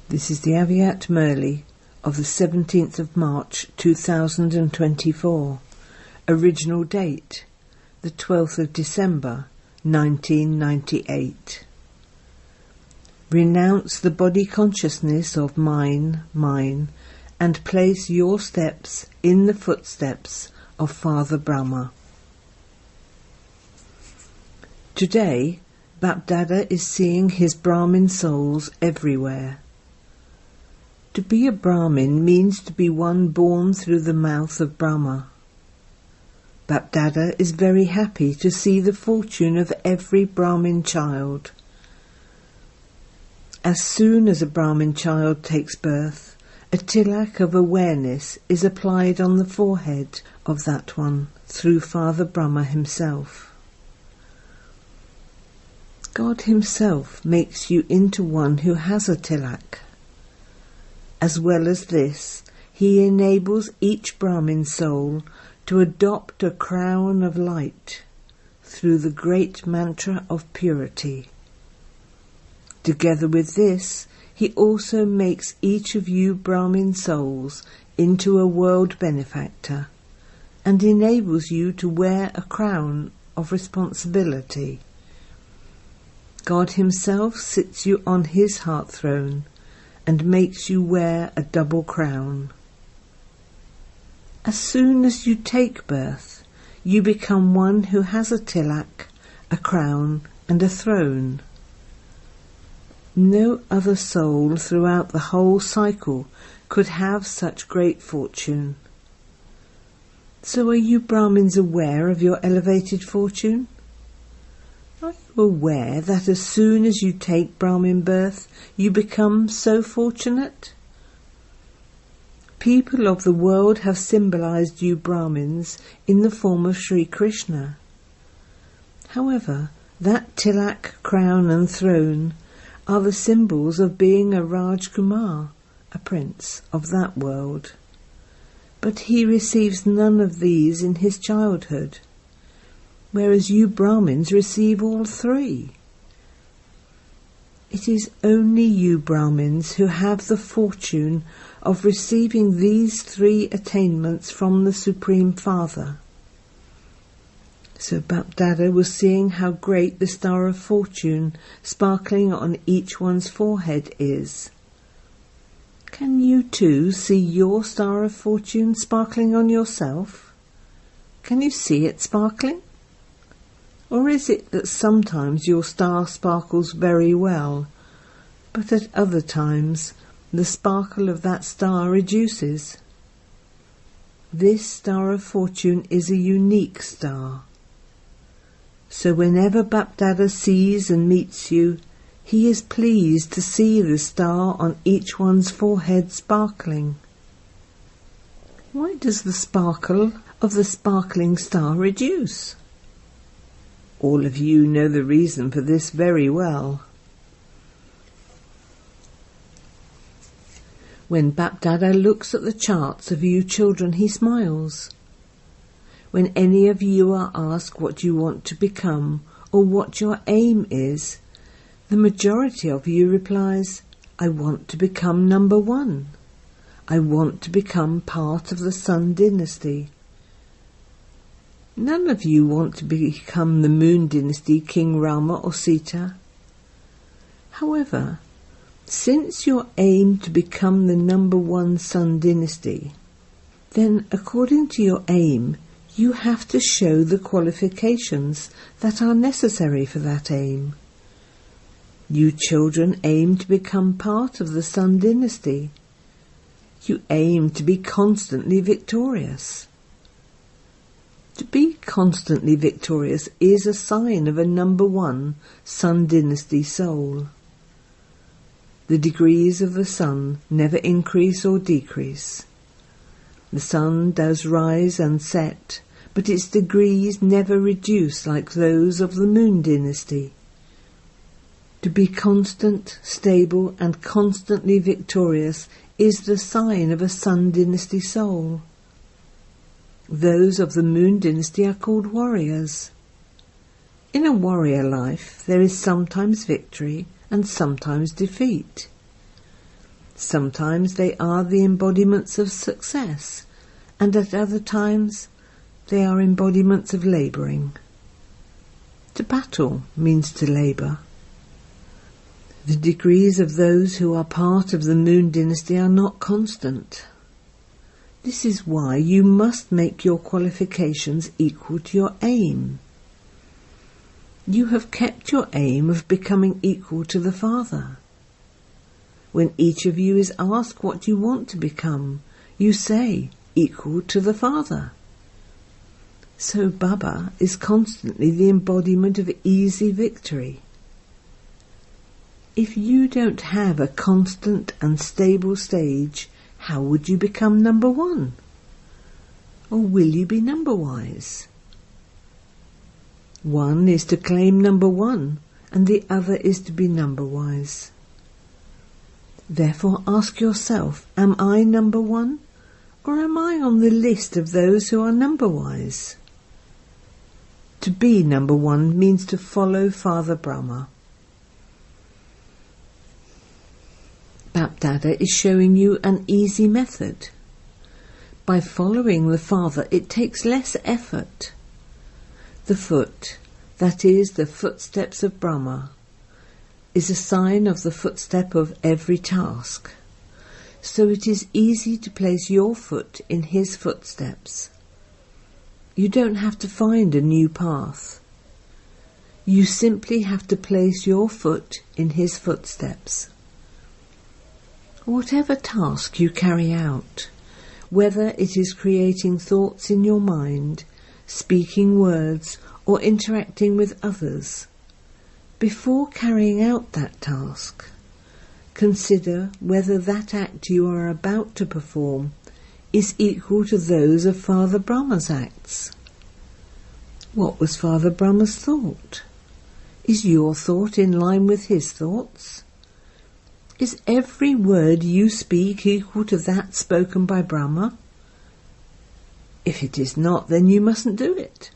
This is the Avyakt Murli of the 17th of March 2024. Original date, the 12th of December 1998. Renounce the body consciousness of mine, and place your steps in the footsteps of Father Brahma. Today, BapDada is seeing his Brahmin souls everywhere. To be a Brahmin means to be one born through the mouth of Brahma. BapDada is very happy to see the fortune of every Brahmin child. As soon as a Brahmin child takes birth, a tilak of awareness is applied on the forehead of that one through Father Brahma himself. God himself makes you into one who has a tilak. As well as this, he enables each Brahmin soul to adopt a crown of light through the great mantra of purity. Together with this, he also makes each of you Brahmin souls into a world benefactor and enables you to wear a crown of responsibility. God himself sits you on his heart throne and makes you wear a double crown. As soon as you take birth, you become one who has a tilak, a crown, and a throne. No other soul throughout the whole cycle could have such great fortune. So are you Brahmins aware of your elevated fortune? Are you aware that as soon as you take Brahmin birth, you become so fortunate? People of the world have symbolized you Brahmins in the form of Sri Krishna. However, that tilak, crown and throne are the symbols of being a Rajkumar, a prince of that world. But he receives none of these in his childhood, whereas you Brahmins receive all three. It is only you Brahmins who have the fortune of receiving these three attainments from the Supreme Father. So BapDada was seeing how great the star of fortune sparkling on each one's forehead is. Can you too see your star of fortune sparkling on yourself? Can you see it sparkling? Or is it that sometimes your star sparkles very well, but at other times the sparkle of that star reduces? This star of fortune is a unique star. So whenever BapDada sees and meets you, he is pleased to see the star on each one's forehead sparkling. Why does the sparkle of the sparkling star reduce? All of you know the reason for this very well. When BapDada looks at the charts of you children, he smiles. When any of you are asked what you want to become or what your aim is, the majority of you replies, I want to become number one. I want to become part of the Sun dynasty. None of you want to become the Moon dynasty, King Rama or Sita. However, since your aim to become the number one Sun dynasty, then according to your aim, you have to show the qualifications that are necessary for that aim. You children aim to become part of the Sun dynasty. You aim to be constantly victorious. To be constantly victorious is a sign of a number one Sun dynasty soul. The degrees of the sun never increase or decrease. The sun does rise and set, but its degrees never reduce like those of the Moon dynasty. To be constant, stable and constantly victorious is the sign of a Sun dynasty soul. Those of the Moon dynasty are called warriors. In a warrior life there is sometimes victory and sometimes defeat. Sometimes they are the embodiments of success, and at other times they are embodiments of labouring. To battle means to labour. The degrees of those who are part of the Moon Dynasty are not constant. This is why you must make your qualifications equal to your aim. You have kept your aim of becoming equal to the Father. When each of you is asked what you want to become, you say, equal to the Father. So Baba is constantly the embodiment of easy victory. If you don't have a constant and stable stage, how would you become number one? Or will you be number-wise? One is to claim number one, and the other is to be number-wise. Therefore ask yourself, am I number one, or am I on the list of those who are number-wise? To be number one means to follow Father Brahma. BapDada is showing you an easy method. By following the Father, it takes less effort. The foot, that is, the footsteps of Brahma, is a sign of the footstep of every task. So it is easy to place your foot in his footsteps. You don't have to find a new path. You simply have to place your foot in his footsteps. Whatever task you carry out, whether it is creating thoughts in your mind, speaking words, or interacting with others, before carrying out that task, consider whether that act you are about to perform is equal to those of Father Brahma's acts. What was Father Brahma's thought? Is your thought in line with his thoughts? Is every word you speak equal to that spoken by Brahma? If it is not, then you mustn't do it.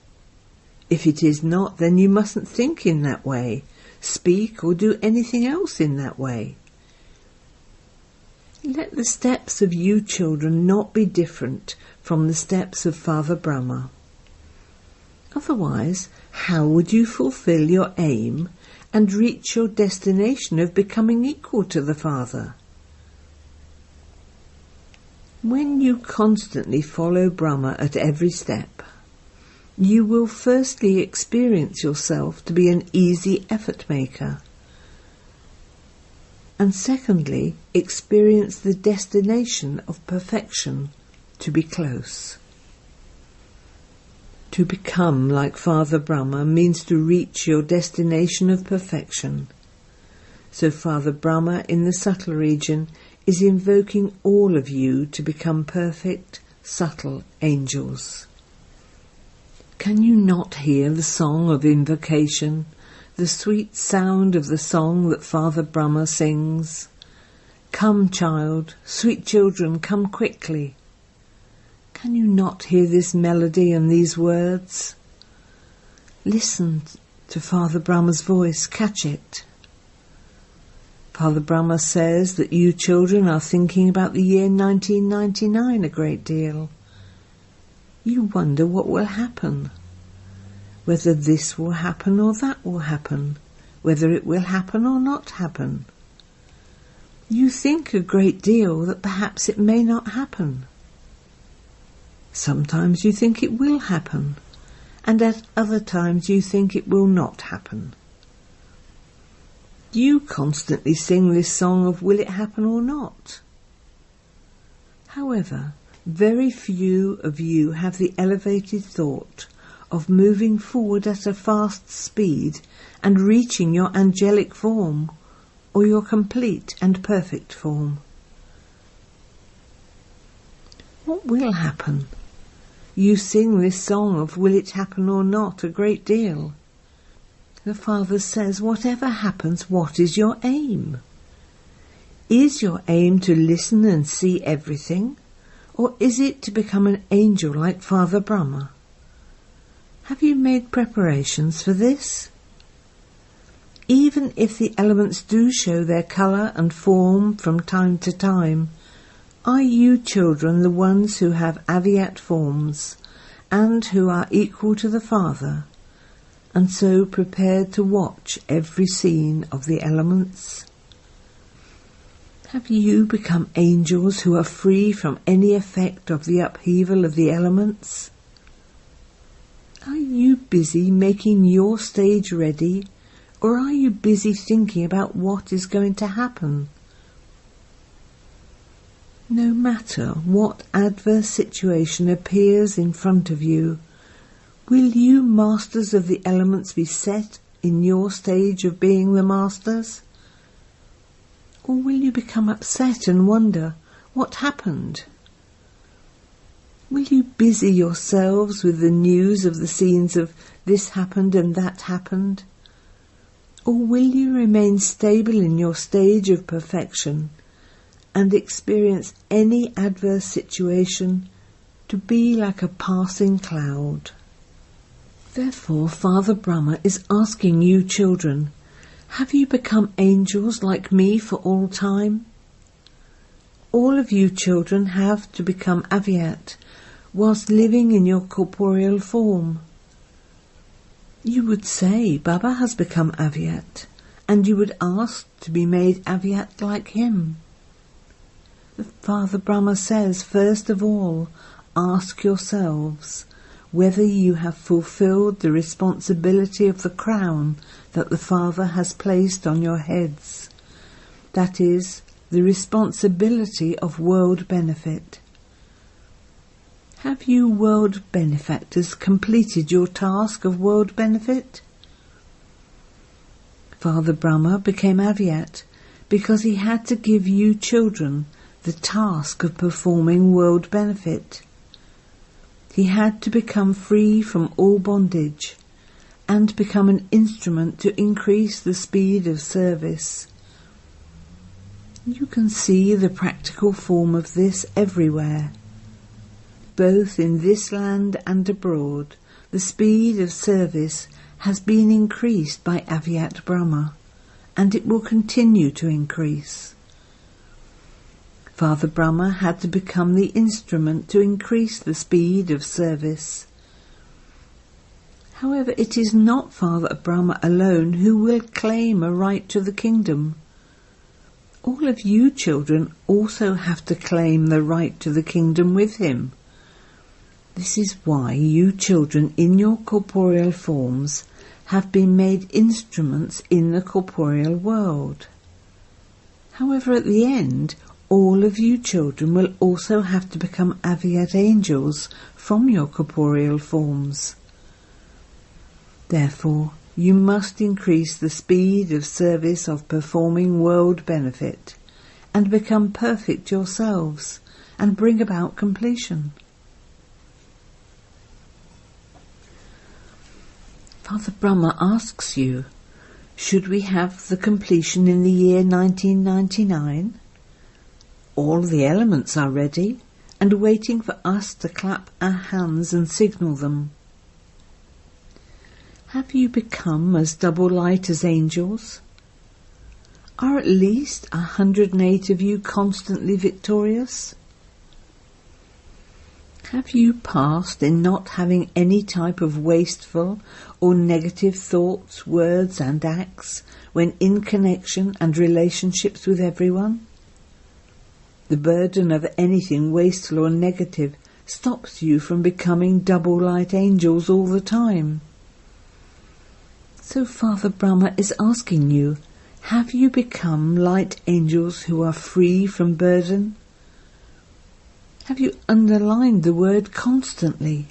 If it is not, then you mustn't think in that way, speak or do anything else in that way. Let the steps of you children not be different from the steps of Father Brahma. Otherwise, how would you fulfill your aim and reach your destination of becoming equal to the Father? When you constantly follow Brahma at every step, you will firstly experience yourself to be an easy effort maker, and secondly experience the destination of perfection to be close. To become like Father Brahma means to reach your destination of perfection. So Father Brahma in the subtle region is invoking all of you to become perfect, subtle angels. Can you not hear the song of invocation, the sweet sound of the song that Father Brahma sings? Come, child, sweet children, come quickly. Can you not hear this melody and these words? Listen to Father Brahma's voice, catch it. Father Brahma says that you children are thinking about the year 1999 a great deal. You wonder what will happen, whether this will happen or that will happen, whether it will happen or not happen. You think a great deal that perhaps it may not happen. Sometimes you think it will happen, and at other times you think it will not happen. You constantly sing this song of will it happen or not. However, very few of you have the elevated thought of moving forward at a fast speed and reaching your angelic form or your complete and perfect form. What will happen? You sing this song of will it happen or not a great deal. The Father says, whatever happens, what is your aim? Is your aim to listen and see everything, or is it to become an angel like Father Brahma? Have you made preparations for this? even if the elements do show their colour and form from time to time, are you children the ones who have Avyakt forms and who are equal to the Father, and so prepared to watch every scene of the elements? Have you become angels who are free from any effect of the upheaval of the elements? Are you busy making your stage ready, or are you busy thinking about what is going to happen? No matter what adverse situation appears in front of you, will you, masters of the elements, be set in your stage of being the masters? Or will you become upset and wonder what happened? Will you busy yourselves with the news of the scenes of this happened and that happened? Or will you remain stable in your stage of perfection and experience any adverse situation to be like a passing cloud? Therefore, Father Brahma is asking you children, have you become angels like me for all time? All of you children have to become Avyakt whilst living in your corporeal form. You would say Baba has become Avyakt, and you would ask to be made Avyakt like him. Father Brahma says, first of all, ask yourselves whether you have fulfilled the responsibility of the crown that the Father has placed on your heads. That is, the responsibility of world benefit. Have you world benefactors completed your task of world benefit? Father Brahma became Avyakt because he had to give you children the task of performing world benefit. He had to become free from all bondage and become an instrument to increase the speed of service. You can see the practical form of this everywhere. Both in this land and abroad, the speed of service has been increased by Avyakt Brahma, and it will continue to increase. Father Brahma had to become the instrument to increase the speed of service. However, it is not Father Brahma alone who will claim a right to the kingdom. All of you children also have to claim the right to the kingdom with him. This is why you children in your corporeal forms have been made instruments in the corporeal world. However, at the end, all of you children will also have to become Avyakt angels from your corporeal forms. Therefore, you must increase the speed of service of performing world benefit and become perfect yourselves and bring about completion. Father Brahma asks you, should we have the completion in the year 1999? All the elements are ready and waiting for us to clap our hands and signal them. Have you become as double light as angels? Are at least 108 of you constantly victorious? Have you passed in not having any type of wasteful or negative thoughts, words and acts when in connection and relationships with everyone? The burden of anything wasteful or negative stops you from becoming double light angels all the time. So Father Brahma is asking you, have you become light angels who are free from burden? Have you underlined the word constantly?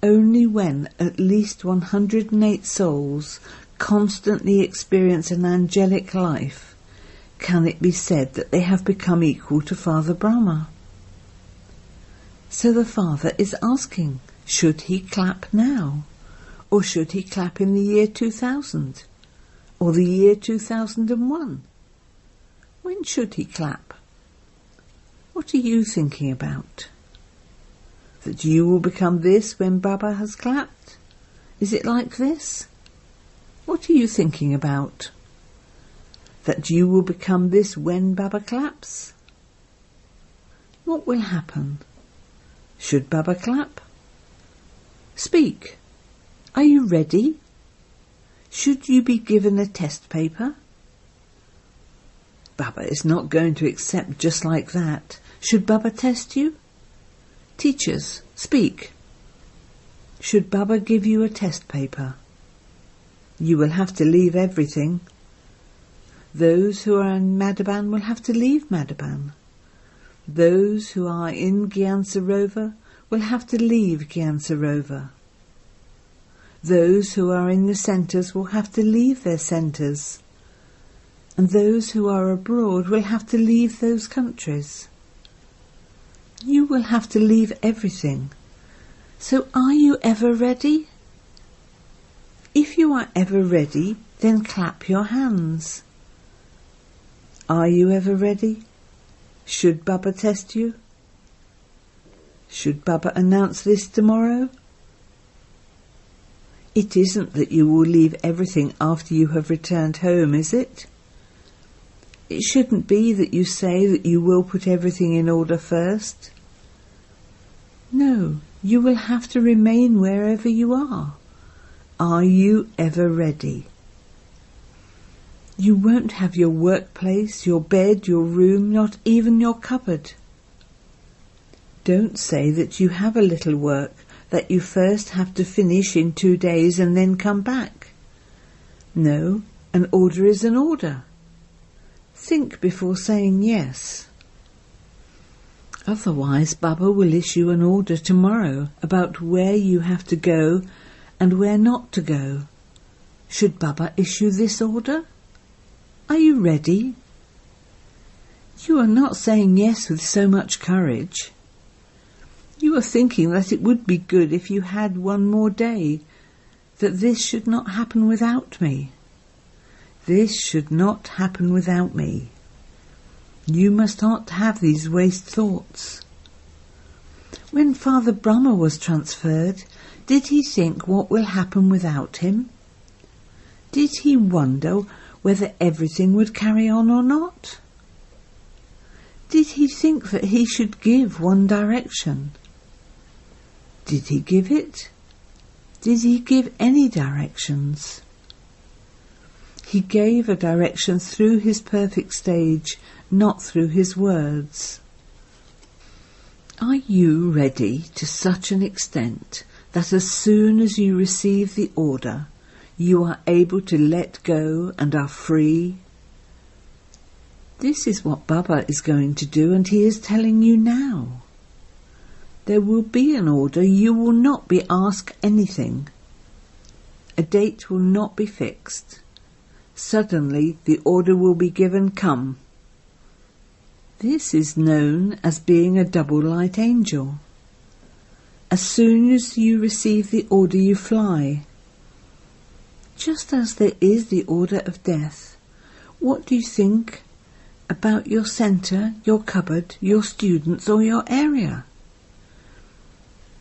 Only when at least 108 souls constantly experience an angelic life can it be said that they have become equal to Father Brahma. So the Father is asking, should he clap now? Or should he clap in the year 2000? Or the year 2001? When should he clap? What are you thinking about? That you will become this when Baba has clapped? Is it like this? What are you thinking about? That you will become this when Baba claps? What will happen? Should Baba clap? Speak. Are you ready? Should you be given a test paper? Baba is not going to accept just like that. Should Baba test you? Teachers, speak. Should Baba give you a test paper? You will have to leave everything. Those who are in Madhaban will have to leave Madhaban. Those who are in Gyan Sarovar will have to leave Gyan Sarovar. Those who are in the centres will have to leave their centres. And those who are abroad will have to leave those countries. You will have to leave everything. So are you ever ready? If you are ever ready, then clap your hands. Are you ever ready? Should Baba test you? Should Baba announce this tomorrow? It isn't that you will leave everything after you have returned home, is it? It shouldn't be that you say that you will put everything in order first. No, you will have to remain wherever you are. Are you ever ready? You won't have your workplace, your bed, your room, not even your cupboard. Don't say that you have a little work that you first have to finish in 2 days and then come back. No, an order is an order. Think before saying yes. Otherwise, Baba will issue an order tomorrow about where you have to go and where not to go. Should Baba issue this order? Are you ready? You are not saying yes with so much courage. You are thinking that it would be good if you had one more day, that this should not happen without me. This should not happen without me. You must not have these waste thoughts. When Father Brahma was transferred, did he think what will happen without him? Did he wonder whether everything would carry on or not? Did he think that he should give one direction? Did he give it? Did he give any directions? He gave a direction through his perfect stage, not through his words. Are you ready to such an extent that as soon as you receive the order, you are able to let go and are free? This is what Baba is going to do, and he is telling you now. There will be an order. You will not be asked anything. A date will not be fixed. Suddenly the order will be given, come. This is known as being a double light angel. As soon as you receive the order, you fly. Just as there is the order of death, what do you think about your centre, your cupboard, your students or your area?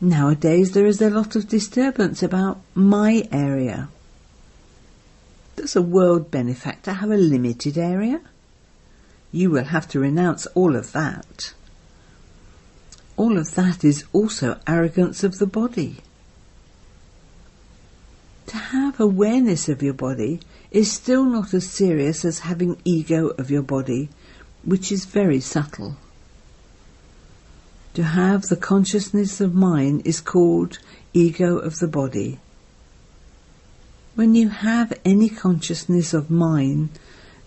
Nowadays there is a lot of disturbance about my area. Does a world benefactor have a limited area? You will have to renounce all of that. All of that is also arrogance of the body. To have awareness of your body is still not as serious as having ego of your body, which is very subtle. To have the consciousness of mine is called ego of the body. When you have any consciousness of mine,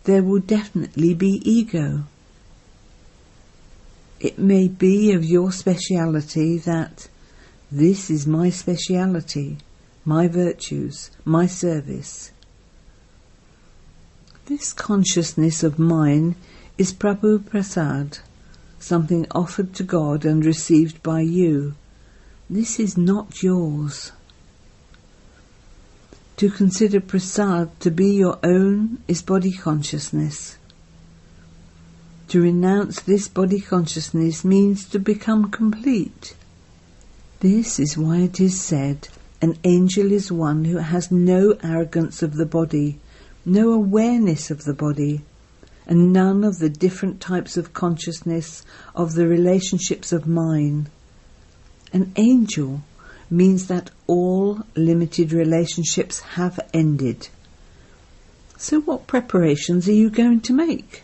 there will definitely be ego. It may be of your speciality that this is my speciality, my virtues, my service. This consciousness of mine is Prabhu Prasad, something offered to God and received by you. This is not yours. To consider Prasad to be your own is body consciousness. To renounce this body consciousness means to become complete. This is why it is said, An angel is one who has no arrogance of the body, no awareness of the body, and none of the different types of consciousness of the relationships of mind. An angel means that all limited relationships have ended. So what preparations are you going to make?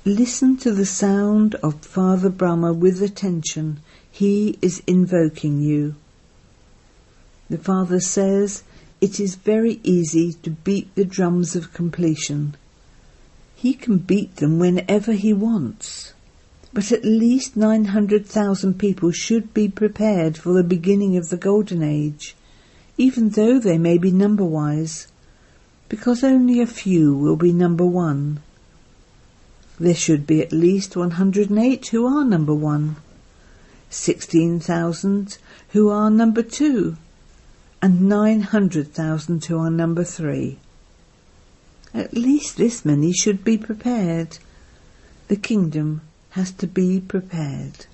Listen to the sound of Father Brahma with attention. He is invoking you. The Father says, it is very easy to beat the drums of completion. He can beat them whenever he wants. But at least 900,000 people should be prepared for the beginning of the Golden Age, even though they may be number-wise, because only a few will be number one. There should be at least 108 who are number one, 16,000 who are number two, and 900,000 who are number three. At least this many should be prepared. The kingdom has to be prepared.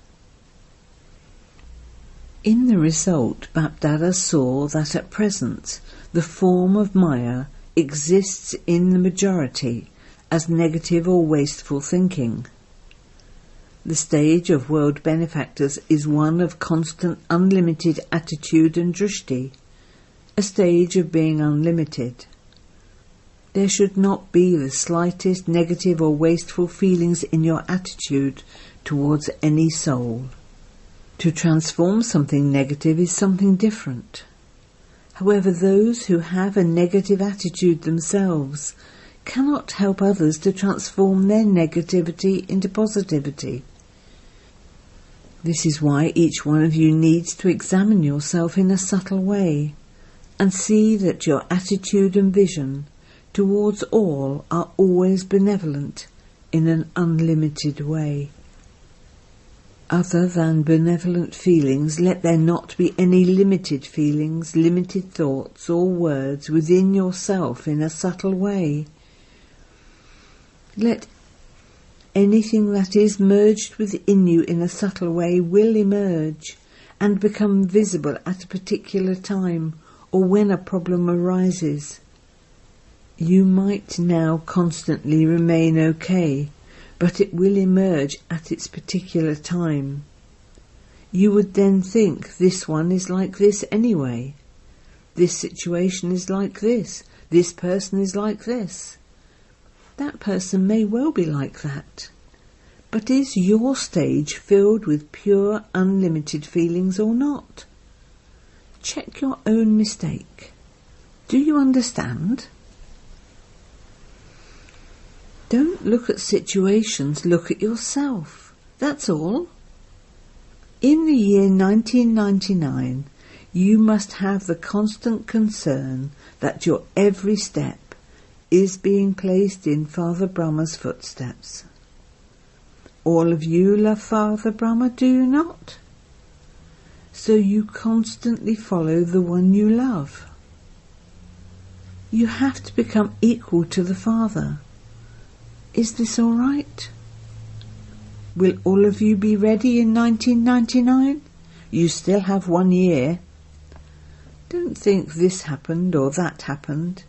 In the result, BapDada saw that at present the form of Maya exists in the majority as negative or wasteful thinking. The stage of world benefactors is one of constant unlimited attitude and drishti, a stage of being unlimited. There should not be the slightest negative or wasteful feelings in your attitude towards any soul. To transform something negative is something different. However, those who have a negative attitude themselves cannot help others to transform their negativity into positivity. This is why each one of you needs to examine yourself in a subtle way and see that your attitude and vision towards all are always benevolent in an unlimited way. Other than benevolent feelings, let there not be any limited feelings, limited thoughts or words within yourself in a subtle way. Let anything that is merged within you in a subtle way will emerge and become visible at a particular time or when a problem arises. You might now constantly remain okay, but it will emerge at its particular time. You would then think, this one is like this anyway. This situation is like this. This person is like this. That person may well be like that. But is your stage filled with pure, unlimited feelings or not? Check your own mistake. Do you understand? Don't look at situations, look at yourself. That's all. In the year 1999, you must have the constant concern that your every step is being placed in Father Brahma's footsteps. All of you love Father Brahma, do you not? So you constantly follow the one you love. You have to become equal to the Father. Is this all right? Will all of you be ready in 1999? You still have 1 year. Don't think this happened or that happened.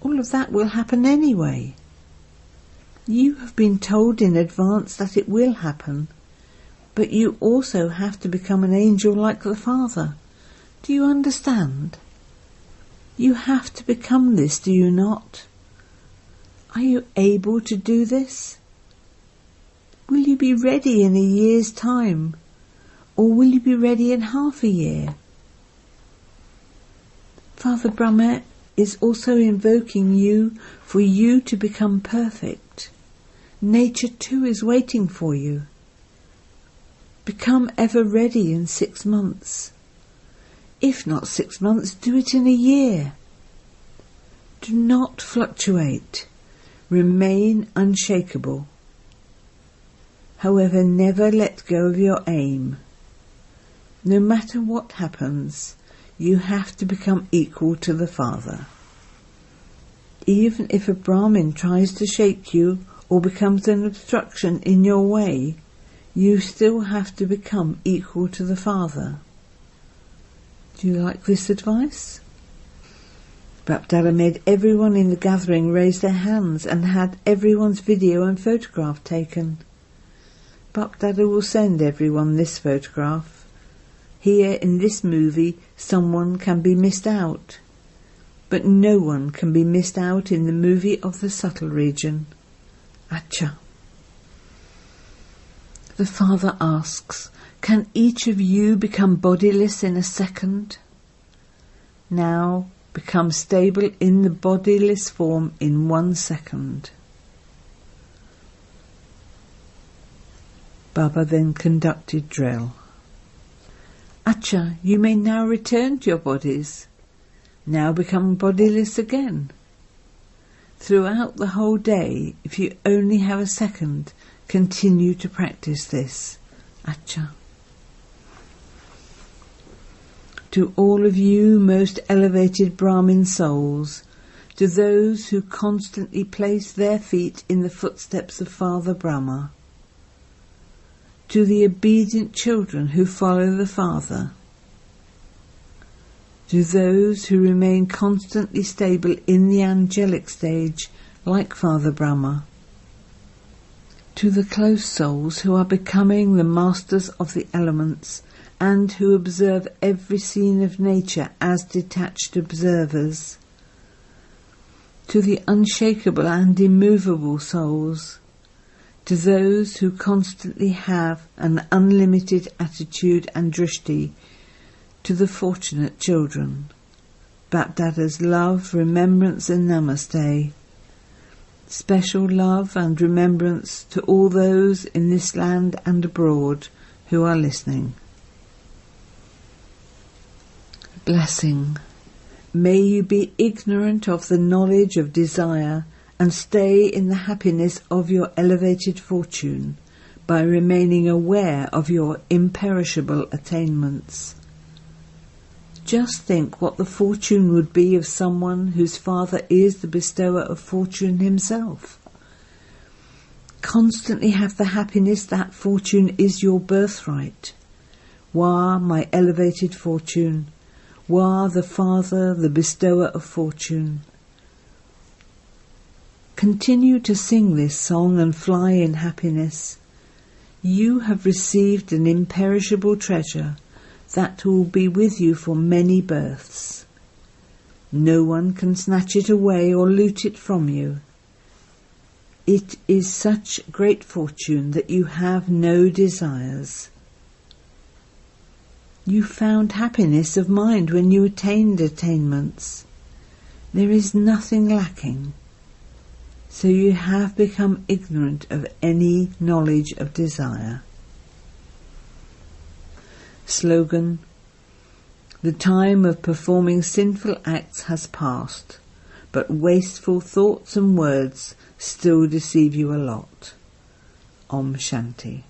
All of that will happen anyway. You have been told in advance that it will happen, but you also have to become an angel like the Father. Do you understand? You have to become this, do you not? Are you able to do this? Will you be ready in a year's time, or will you be ready in half a year? Father Brahma is also invoking you for you to become perfect. Nature too is waiting for you. Become ever ready in 6 months. If not 6 months, do it in a year. Do not fluctuate. Remain unshakable. However, never let go of your aim. No matter what happens, you have to become equal to the Father. Even if a Brahmin tries to shake you or becomes an obstruction in your way, you still have to become equal to the Father. Do you like this advice? BapDada made everyone in the gathering raise their hands and had everyone's video and photograph taken. BapDada will send everyone this photograph. Here in this movie, someone can be missed out. But no one can be missed out in the movie of the subtle region. Acha. The Father asks, can each of you become bodiless in a second? Now, become stable in the bodiless form in 1 second. Baba then conducted drill. Acha, you may now return to your bodies. Now become bodiless again. Throughout the whole day, if you only have a second, continue to practice this. Acha. To all of you most elevated Brahmin souls, to those who constantly place their feet in the footsteps of Father Brahma, to the obedient children who follow the Father, to those who remain constantly stable in the angelic stage like Father Brahma, to the close souls who are becoming the masters of the elements and who observe every scene of nature as detached observers, to the unshakable and immovable souls, to those who constantly have an unlimited attitude and drishti, to the fortunate children, BapDada's love, remembrance and namaste. Special love and remembrance to all those in this land and abroad who are listening. Blessing. May you be ignorant of the knowledge of desire and stay in the happiness of your elevated fortune by remaining aware of your imperishable attainments. Just think what the fortune would be of someone whose father is the bestower of fortune himself. Constantly have the happiness that fortune is your birthright. Wah, my elevated fortune. Wah, the Father, the bestower of fortune. Continue to sing this song and fly in happiness. You have received an imperishable treasure that will be with you for many births. No one can snatch it away or loot it from you. It is such great fortune that you have no desires. You found happiness of mind when you attained attainments. There is nothing lacking. So you have become ignorant of any knowledge of desire. Slogan. The time of performing sinful acts has passed, but wasteful thoughts and words still deceive you a lot. Om Shanti.